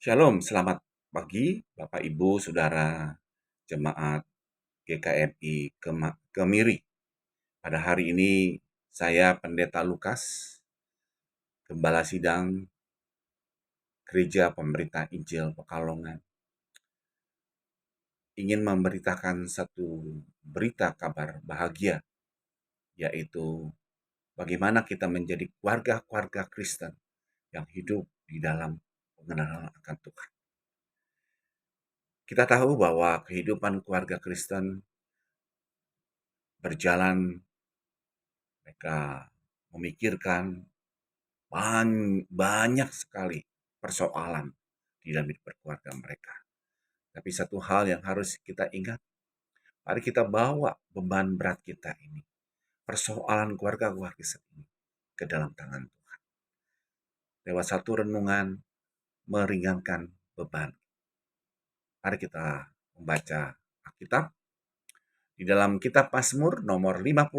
Shalom, selamat pagi Bapak Ibu Saudara Jemaat GKMI Kemiri. Pada hari ini saya Pendeta Lukas, Gembala Sidang Gereja Pemerintah Injil Pekalongan, ingin memberitakan satu berita kabar bahagia, yaitu bagaimana kita menjadi keluarga-keluarga Kristen yang hidup di dalam pengenalan akan Tuhan. Kita tahu bahwa kehidupan keluarga Kristen berjalan, mereka memikirkan banyak sekali persoalan di dalam hidup berkeluarga mereka. Tapi satu hal yang harus kita ingat, mari kita bawa beban berat kita ini, persoalan keluarga-keluarga ini ke dalam tangan Tuhan. Lewat satu renungan meringankan beban. Mari kita membaca Alkitab di dalam kitab Mazmur nomor 55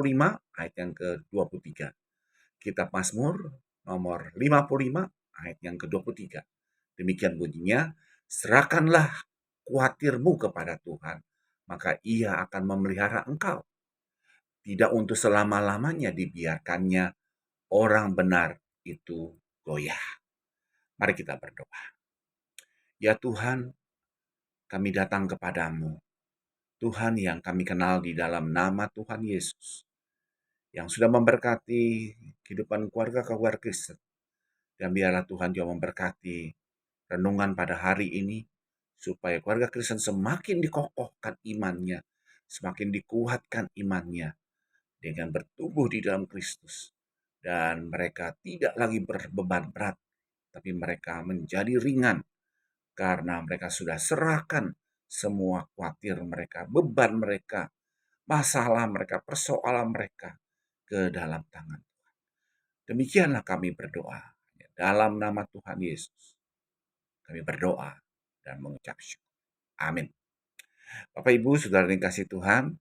ayat yang ke-23. Kitab Mazmur nomor 55 ayat yang ke-23. Demikian bunyinya, serahkanlah khawatirmu kepada Tuhan, maka Ia akan memelihara engkau. Tidak untuk selama-lamanya dibiarkannya orang benar itu goyah. Mari kita berdoa. Ya Tuhan, kami datang kepadamu. Tuhan yang kami kenal di dalam nama Tuhan Yesus, yang sudah memberkati kehidupan keluarga-keluarga Kristen. Dan biarlah Tuhan juga memberkati renungan pada hari ini, supaya keluarga Kristen semakin dikokohkan imannya, semakin dikuatkan imannya dengan bertumbuh di dalam Kristus. Dan mereka tidak lagi berbeban berat, tapi mereka menjadi ringan karena mereka sudah serahkan semua khawatir mereka, beban mereka, masalah mereka, persoalan mereka ke dalam tangan. Demikianlah kami berdoa. Dalam nama Tuhan Yesus, kami berdoa dan mengucap syukur. Amin. Bapak Ibu Saudara yang kasih Tuhan,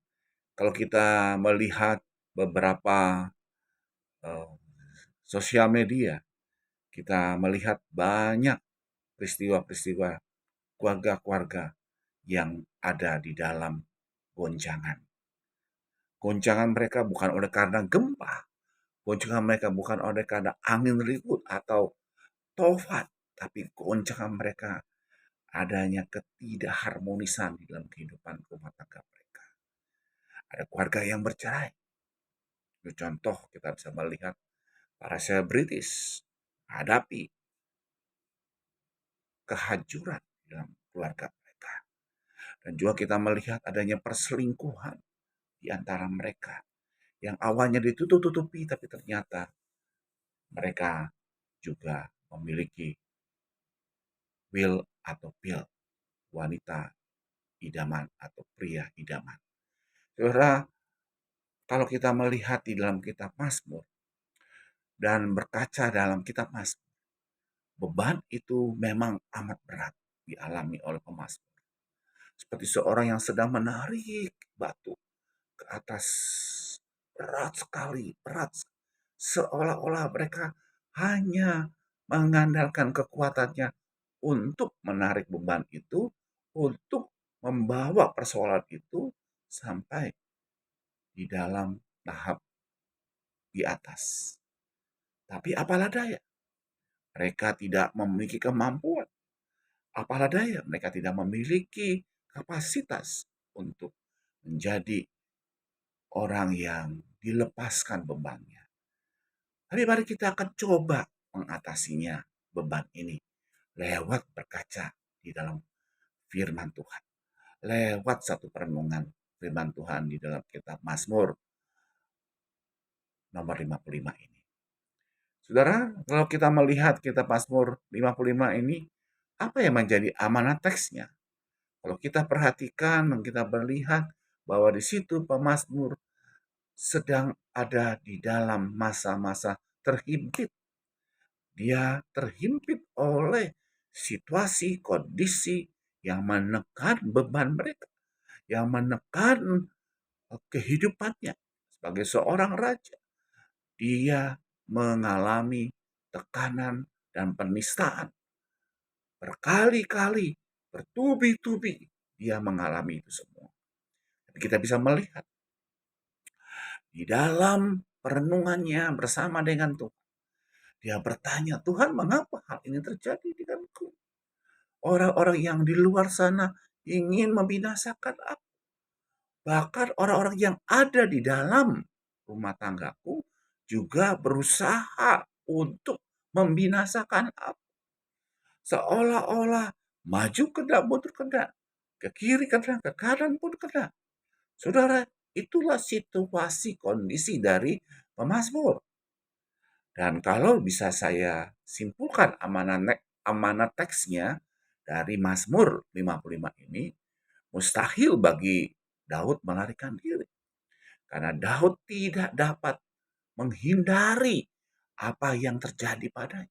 kalau kita melihat beberapa sosial media, kita melihat banyak peristiwa-peristiwa keluarga-keluarga yang ada di dalam goncangan. Goncangan mereka bukan oleh karena gempa, goncangan mereka bukan oleh karena angin ribut atau tofat, tapi goncangan mereka adanya ketidakharmonisan di dalam kehidupan rumah tangga mereka. Ada keluarga yang bercerai. Contoh kita bisa melihat para selebritis hadapi kehancuran dalam keluarga mereka. Dan juga kita melihat adanya perselingkuhan di antara mereka yang awalnya ditutup-tutupi, tapi ternyata mereka juga memiliki will atau pill, wanita idaman atau pria idaman. Saudara, kalau kita melihat di dalam kitab Mazmur dan berkaca dalam kitab Mazmur, beban itu memang amat berat dialami oleh pemazmur. Seperti seorang yang sedang menarik batu ke atas, berat sekali, berat. Seolah-olah mereka hanya mengandalkan kekuatannya untuk menarik beban itu, untuk membawa persoalan itu sampai di dalam tahap di atas. Tapi apalah daya, mereka tidak memiliki kemampuan. Apalah daya, mereka tidak memiliki kapasitas untuk menjadi orang yang dilepaskan bebannya. Tapi mari kita akan coba mengatasinya beban ini lewat berkaca di dalam firman Tuhan. Lewat satu perenungan firman Tuhan di dalam kitab Mazmur nomor 55 ini. Saudara, kalau kita melihat kitab Mazmur 55 ini, apa yang menjadi amanat teksnya? Kalau kita perhatikan dan kita melihat bahwa di situ pemazmur sedang ada di dalam masa-masa terhimpit. Dia terhimpit oleh situasi, kondisi yang menekan beban mereka, yang menekan kehidupannya sebagai seorang raja. Dia mengalami tekanan dan penistaan. berkali-kali, bertubi-tubi dia mengalami itu semua. Tapi kita bisa melihat di dalam perenungannya bersama dengan Tuhan. Dia bertanya, Tuhan mengapa hal ini terjadi denganku? Orang-orang yang di luar sana ingin membinasakan aku. Bahkan orang-orang yang ada di dalam rumah tanggaku juga berusaha untuk membinasakan aku. Seolah-olah maju kena, mundur kena, ke kiri kena, ke kanan pun kena. Saudara, itulah situasi kondisi dari pemazmur. Dan kalau bisa saya simpulkan amanat teksnya dari Mazmur 55 ini, mustahil bagi Daud melarikan diri. Karena Daud tidak dapat menghindari apa yang terjadi padanya.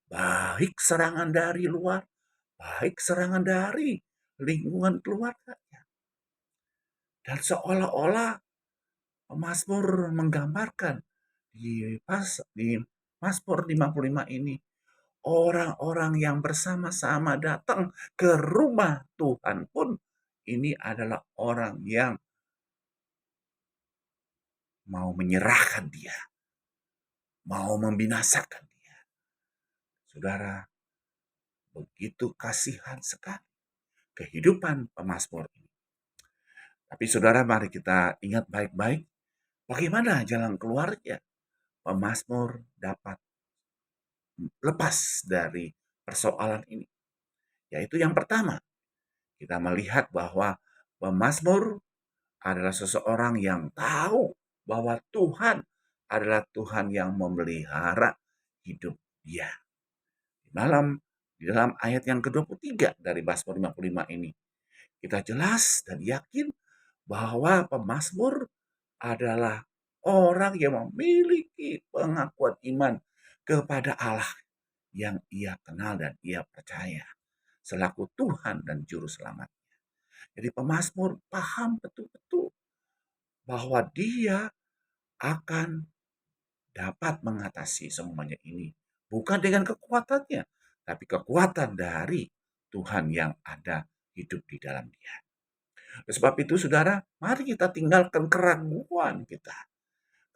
Baik serangan dari luar, baik serangan dari lingkungan keluarganya. Dan seolah-olah Mazmur menggambarkan di Mazmur 55 ini, orang-orang yang bersama-sama datang ke rumah Tuhan pun ini adalah orang yang mau menyerahkan dia, mau membinasakan dia. Saudara, begitu kasihan sekali kehidupan pemazmur ini. Tapi saudara, mari kita ingat baik-baik bagaimana jalan keluarnya pemazmur dapat lepas dari persoalan ini. Yaitu yang pertama, kita melihat bahwa pemazmur adalah seseorang yang tahu bahwa Tuhan adalah Tuhan yang memelihara hidup dia. Di dalam ayat yang ke-23 dari Mazmur 55 ini, kita jelas dan yakin bahwa pemazmur adalah orang yang memiliki pengakuan iman kepada Allah yang ia kenal dan ia percaya selaku Tuhan dan Juru Selamat. Jadi pemazmur paham betul-betul bahwa dia akan dapat mengatasi semuanya ini. Bukan dengan kekuatannya, tapi kekuatan dari Tuhan yang ada hidup di dalam dia. Sebab itu saudara, mari kita tinggalkan keraguan kita.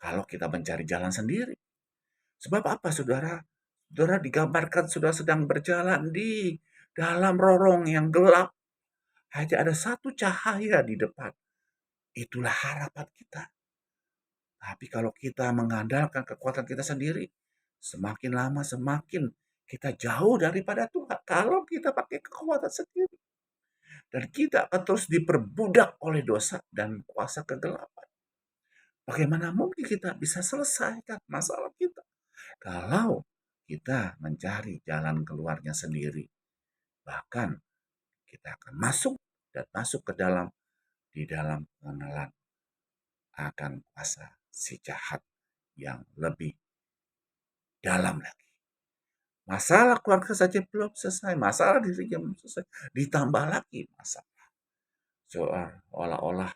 Kalau kita mencari jalan sendiri. Sebab apa saudara? Saudara digambarkan sudah sedang berjalan di dalam lorong yang gelap. Hanya ada satu cahaya di depan. Itulah harapan kita. Tapi kalau kita mengandalkan kekuatan kita sendiri, semakin lama semakin kita jauh daripada Tuhan. Kalau kita pakai kekuatan sendiri. Dan kita akan terus diperbudak oleh dosa dan kuasa kegelapan. Bagaimana mungkin kita bisa selesaikan masalah kita? Kalau kita mencari jalan keluarnya sendiri. Bahkan kita akan masuk ke dalam di dalam pengenalan akan kuasa si jahat yang lebih dalam lagi. Masalah keluarga saja belum selesai, masalah dirinya belum selesai, ditambah lagi masalah. Seolah-olah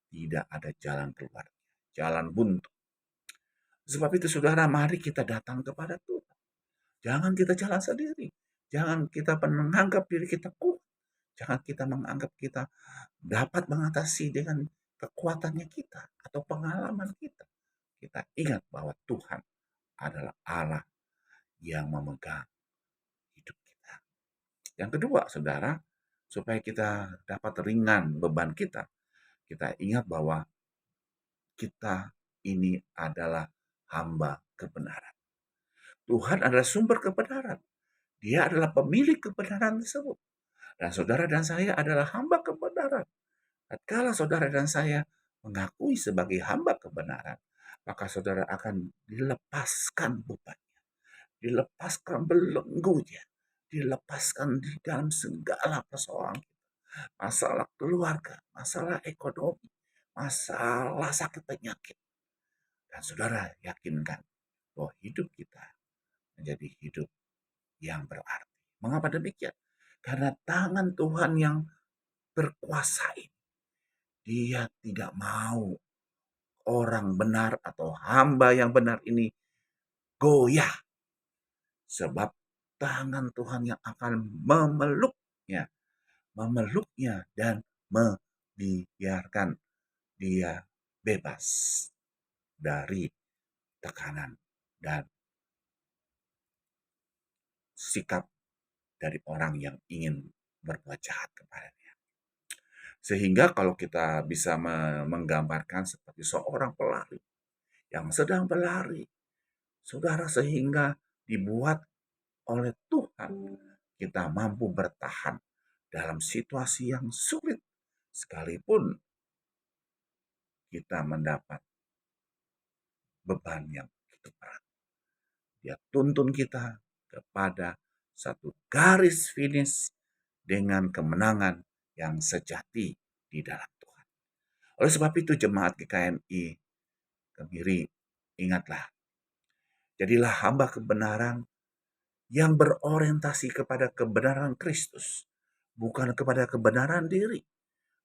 tidak ada jalan keluar, jalan buntu. Sebab itu saudara, mari kita datang kepada Tuhan. Jangan kita jalan sendiri. Jangan kita menganggap diri kita kuat. Jangan kita menganggap kita dapat mengatasi dengan kekuatannya kita atau pengalaman kita. Kita ingat bahwa Tuhan adalah Allah yang memegang hidup kita. Yang kedua, saudara, supaya kita dapat ringan beban kita, kita ingat bahwa kita ini adalah hamba kebenaran. Tuhan adalah sumber kebenaran. Dia adalah pemilik kebenaran tersebut. Dan saudara dan saya adalah hamba kebenaran. Tatkala saudara dan saya mengakui sebagai hamba kebenaran, maka saudara akan dilepaskan bebannya, dilepaskan belenggunya, dilepaskan di dalam segala persoalan kita. Masalah keluarga, masalah ekonomi, masalah sakit penyakit. Dan saudara yakinkan bahwa hidup kita menjadi hidup yang berarti. Mengapa demikian? Karena tangan Tuhan yang berkuasa ini, dia tidak mau orang benar atau hamba yang benar ini goyah. Sebab tangan Tuhan yang akan memeluknya dan membiarkan dia bebas dari tekanan dan sikap dari orang yang ingin berbuat jahat kepadanya. Sehingga kalau kita bisa menggambarkan seperti seorang pelari yang sedang berlari, saudara, sehingga dibuat oleh Tuhan kita mampu bertahan dalam situasi yang sulit sekalipun kita mendapat beban yang begitu berat. Dia tuntun kita kepada satu garis finish dengan kemenangan yang sejati di dalam Tuhan. Oleh sebab itu jemaat GKMI Kemiri, ingatlah, jadilah hamba kebenaran yang berorientasi kepada kebenaran Kristus, bukan kepada kebenaran diri.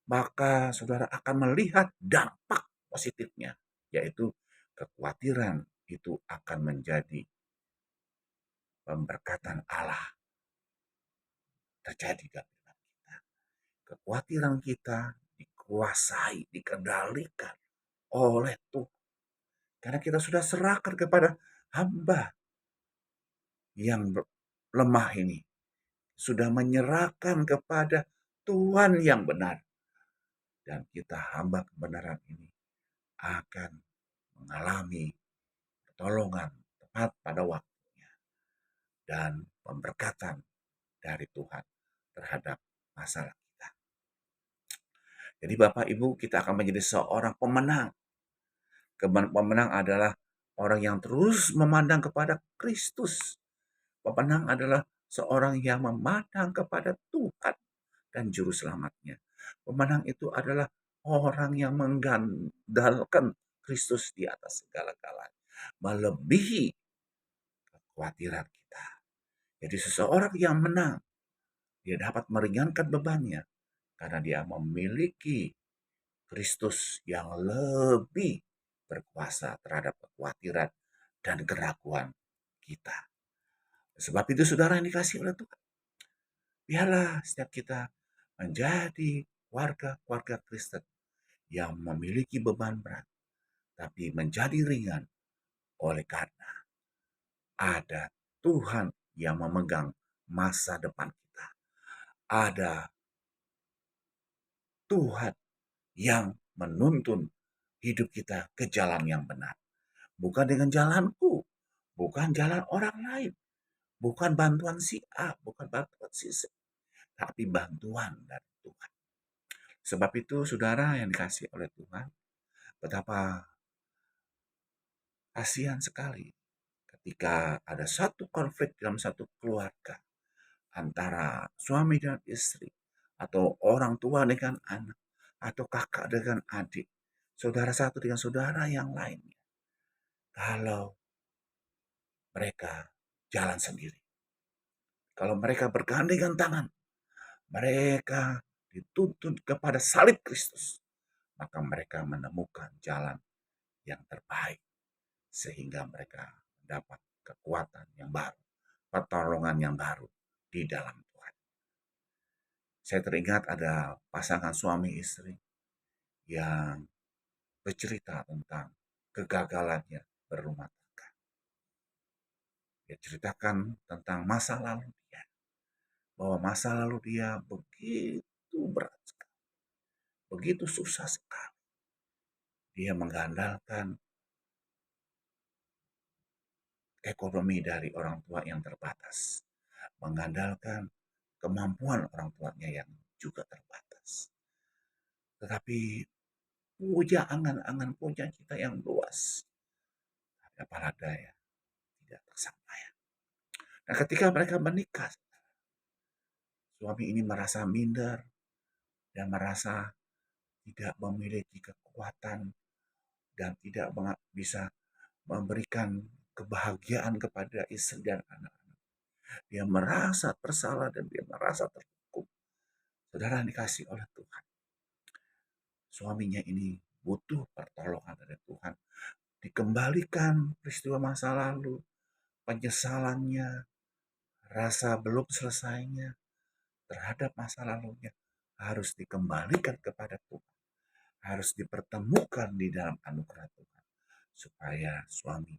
Maka saudara akan melihat dampak positifnya, yaitu kekhawatiran itu akan menjadi pemberkatan Allah terjadi dalam kita. Kekhawatiran kita dikuasai, dikendalikan oleh Tuhan. Karena kita sudah serahkan kepada hamba yang lemah ini. Sudah menyerahkan kepada Tuhan yang benar. Dan kita hamba kebenaran ini akan mengalami pertolongan tepat pada waktunya. Dan pemberkatan dari Tuhan terhadap masalah kita. Jadi Bapak Ibu, kita akan menjadi seorang pemenang. Pemenang adalah orang yang terus memandang kepada Kristus. Pemenang adalah seorang yang memandang kepada Tuhan dan Juru Selamatnya. Pemenang itu adalah orang yang mengandalkan Kristus di atas segala-galanya, melebihi kekhawatiran kita. Jadi seseorang yang menang, dia dapat meringankan bebannya karena dia memiliki Kristus yang lebih berkuasa terhadap kekhawatiran dan keraguan kita. Sebab itu saudara yang dikasihi oleh Tuhan, biarlah setiap kita menjadi warga-warga Kristen yang memiliki beban berat, tapi menjadi ringan oleh karena ada Tuhan yang memegang masa depan kita. Ada Tuhan yang menuntun hidup kita ke jalan yang benar. Bukan dengan jalanku, bukan jalan orang lain, bukan bantuan si A, bukan bantuan si C, tapi bantuan dari Tuhan. Sebab itu saudara yang dikasihi oleh Tuhan, betapa kasihan sekali ketika ada satu konflik dalam satu keluarga antara suami dan istri, atau orang tua dengan anak, atau kakak dengan adik, saudara satu dengan saudara yang lainnya. Kalau mereka jalan sendiri, kalau mereka bergandengan tangan, mereka dituntun kepada salib Kristus, maka mereka menemukan jalan yang terbaik sehingga mereka mendapat kekuatan yang baru, pertolongan yang baru di dalam Tuhan. Saya teringat ada pasangan suami istri yang bercerita tentang kegagalannya berumah tangga. Dia ceritakan tentang masa lalu dia, bahwa masa lalu dia begitu berat sekali, begitu susah sekali. Dia mengandalkan ekonomi dari orang tua yang terbatas, mengandalkan kemampuan orang tuanya yang juga terbatas. Tetapi punya angan-angan, punya cita yang luas, apalah daya tidak tersampaikan. Nah, ketika mereka menikah, suami ini merasa minder dan merasa tidak memiliki kekuatan dan tidak bisa memberikan kebahagiaan kepada istri dan anak-anak. Dia merasa bersalah dan dia merasa terhukum. Saudara dikasih oleh Tuhan, suaminya ini butuh pertolongan dari Tuhan. Dikembalikan peristiwa masa lalu, penyesalannya, rasa belum selesainya terhadap masa lalunya harus dikembalikan kepada Tuhan, harus dipertemukan di dalam anugerah Tuhan, supaya suami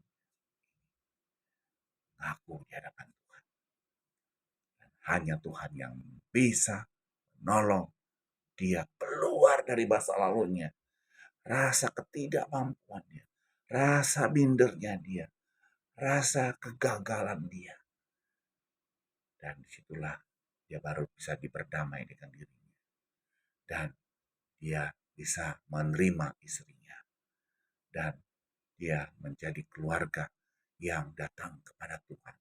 ngaku di hadapan Tuhan. Dan hanya Tuhan yang bisa menolong dia keluar dari masa lalunya, rasa ketidakmampuannya, rasa mindernya dia, rasa kegagalan dia. Dan disitulah dia baru bisa diperdamai dengan dirinya. Dan dia bisa menerima istrinya. Dan dia menjadi keluarga yang datang kepada Tuhan.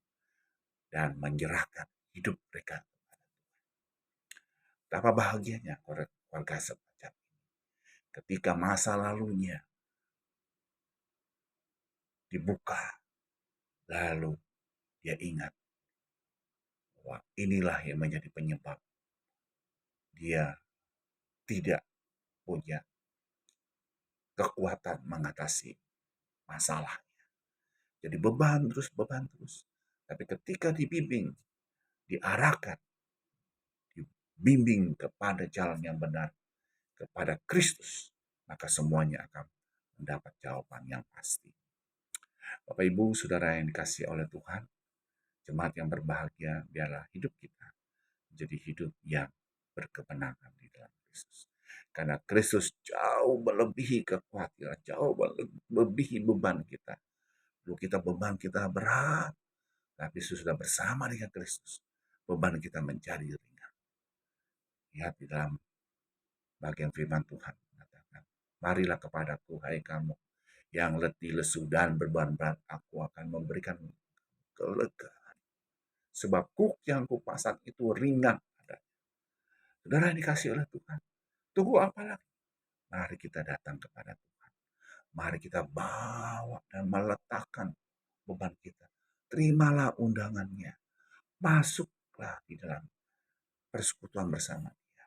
Dan menyerahkan hidup mereka kepada Tuhan. Betapa bahagianya keluarga semacam ini. Ketika masa lalunya dibuka, lalu dia ingat bahwa inilah yang menjadi penyebab dia tidak punya kekuatan mengatasi masalah. Jadi beban terus. Tapi ketika dibimbing, diarahkan, dibimbing kepada jalan yang benar, kepada Kristus, maka semuanya akan mendapat jawaban yang pasti. Bapak Ibu, Saudara yang dikasihi oleh Tuhan, jemaat yang berbahagia, biarlah hidup kita menjadi hidup yang berkemenangan di dalam Kristus. Karena Kristus jauh melebihi kekhawatiran, jauh melebihi beban kita. Dulu beban kita berat, tapi sudah bersama dengan Kristus, beban kita menjadi ringan. Lihat di dalam bagian firman Tuhan mengatakan, marilah kepadaku hai kamu yang letih lesu dan beban berat, aku akan memberikan kelegaan. Sebab kuk yang kupasang itu ringan adanya. Saudara yang dikasih oleh Tuhan, tunggu apa lagi? Mari kita datang kepada Tuhan. Mari kita bawa dan meletakkan beban kita. Terimalah undangannya. Masuklah di dalam persekutuan bersama dia.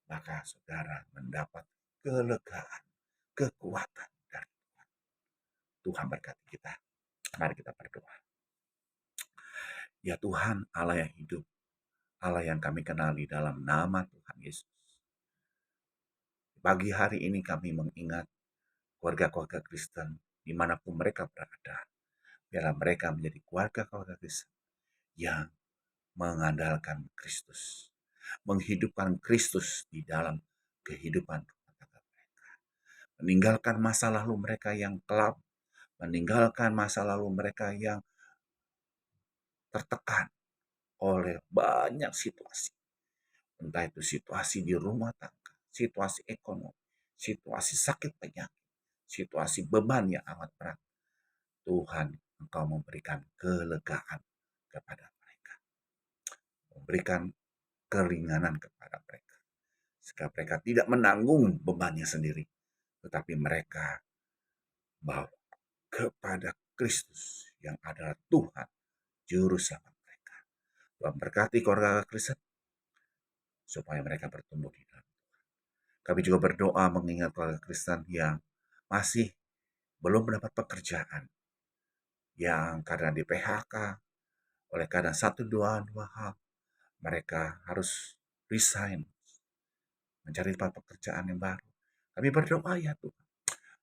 Maka saudara mendapat kelegaan, kekuatan dari Tuhan. Tuhan berkati kita. Mari kita berdoa. Ya Tuhan, Allah yang hidup, Allah yang kami kenali dalam nama Tuhan Yesus. Pagi hari ini kami mengingat keluarga-keluarga Kristen dimanapun mereka berada. Biarlah mereka menjadi keluarga-keluarga Kristen yang mengandalkan Kristus, menghidupkan Kristus di dalam kehidupan rumah tangga mereka, meninggalkan masa lalu mereka yang kelam, meninggalkan masa lalu mereka yang tertekan oleh banyak situasi, entah itu situasi di rumah tangga, situasi ekonomi, situasi sakit penyakit, situasi beban yang amat berat. Tuhan, Engkau memberikan kelegaan kepada mereka, memberikan keringanan kepada mereka, sehingga mereka tidak menanggung bebannya sendiri, tetapi mereka bawa kepada Kristus yang adalah Tuhan, Juru Selamat mereka. Tuhan berkati keluarga Kristen, supaya mereka bertumbuh di dalam Tuhan. Kami juga berdoa mengingat keluarga Kristen yang masih belum mendapat pekerjaan, yang karena di PHK, oleh karena dua hal, mereka harus resign, mencari tempat pekerjaan yang baru. Kami berdoa ya Tuhan,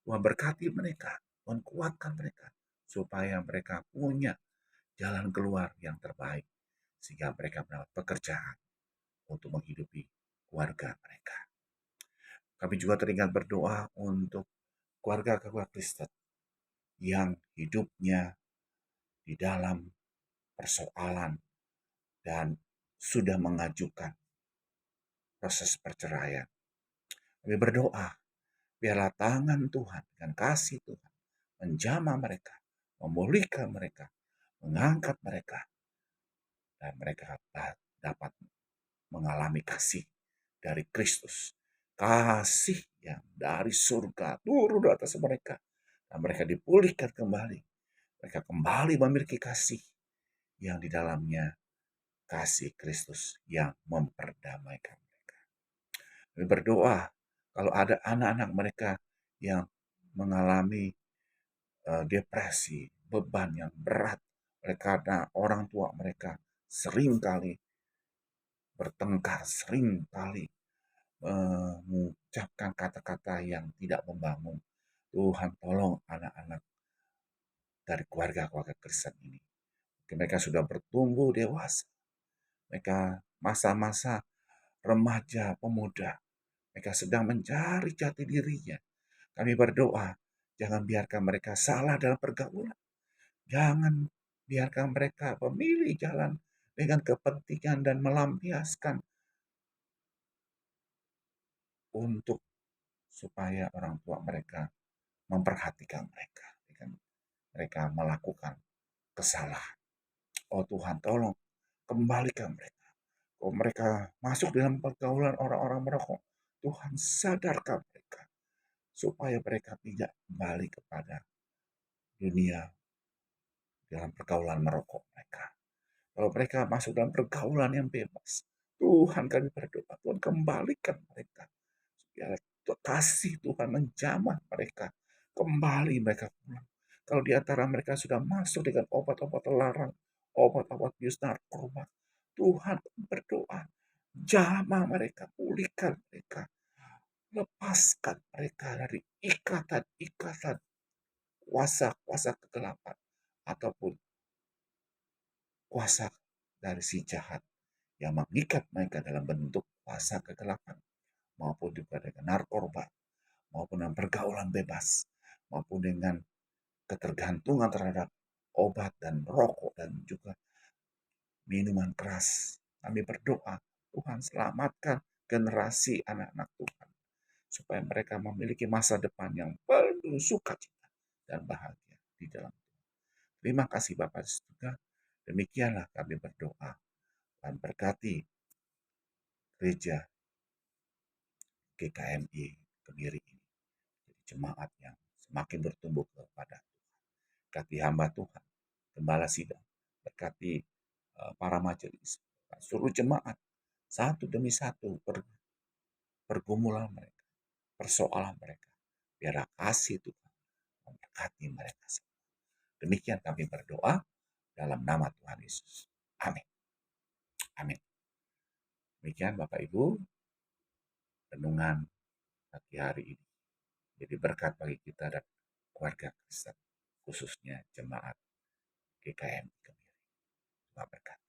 Tuhan berkati mereka, Tuhan kuatkan mereka, supaya mereka punya jalan keluar yang terbaik, sehingga mereka mendapat pekerjaan untuk menghidupi keluarga mereka. Kami juga teringat berdoa untuk keluarga-keluarga Kristen yang hidupnya di dalam persoalan dan sudah mengajukan proses perceraian. Kami berdoa, biarlah tangan Tuhan dengan kasih Tuhan menjamah mereka, memulihkan mereka, mengangkat mereka, dan mereka dapat mengalami kasih dari Kristus. Kasih yang dari surga turun di atas mereka. Dan mereka dipulihkan kembali. Mereka kembali memiliki kasih yang di dalamnya kasih Kristus yang memperdamaikan mereka. Kami berdoa kalau ada anak-anak mereka yang mengalami depresi, beban yang berat oleh karena orang tua mereka seringkali bertengkar, seringkali mengucapkan kata-kata yang tidak membangun. Tuhan tolong anak-anak dari keluarga-keluarga Kristen ini. Mereka sudah bertumbuh dewasa. Mereka masa-masa remaja, pemuda. Mereka sedang mencari jati dirinya. Kami berdoa, jangan biarkan mereka salah dalam pergaulan. Jangan biarkan mereka memilih jalan dengan kepentingan dan melampiaskan untuk supaya orang tua mereka memperhatikan mereka. Mereka melakukan kesalahan. Oh Tuhan, tolong kembalikan mereka. Kalau mereka masuk dalam pergaulan orang-orang merokok, Tuhan sadarkan mereka supaya mereka tidak kembali kepada dunia dalam pergaulan merokok mereka. Kalau mereka masuk dalam pergaulan yang bebas, Tuhan kami berdoa, Tuhan kembalikan mereka. Biar kasih Tuhan menjamah mereka. Kembali mereka pulang. Kalau di antara mereka sudah masuk dengan obat-obat terlarang, obat-obat bius narkoba, Tuhan berdoa, jamah mereka, pulihkan mereka. Lepaskan mereka dari ikatan-ikatan kuasa-kuasa kegelapan ataupun kuasa dari si jahat yang mengikat mereka dalam bentuk kuasa kegelapan maupun juga dengan narkoba maupun dengan pergaulan bebas maupun dengan ketergantungan terhadap obat dan rokok dan juga minuman keras. Kami berdoa, Tuhan selamatkan generasi anak-anak Tuhan supaya mereka memiliki masa depan yang penuh sukacita dan bahagia di dalam Tuhan. Terima kasih Bapak Surga. Demikianlah kami berdoa dan berkati gereja GKMI Kemiri ini. Jadi jemaat yang semakin bertumbuh kepada Tuhan. Berkati hamba Tuhan, gembala sidang, berkati para majelis, suruh jemaat satu demi satu pergumulan mereka, persoalan mereka. Biar kasih Tuhan memberkati mereka semua. Demikian kami berdoa dalam nama Tuhan Yesus. Amin. Amin. Demikian Bapak Ibu, renungan pagi hari ini. Jadi berkat bagi kita dan keluarga Kristen, khususnya jemaat GKMI Kemiri. Tuhan berkati.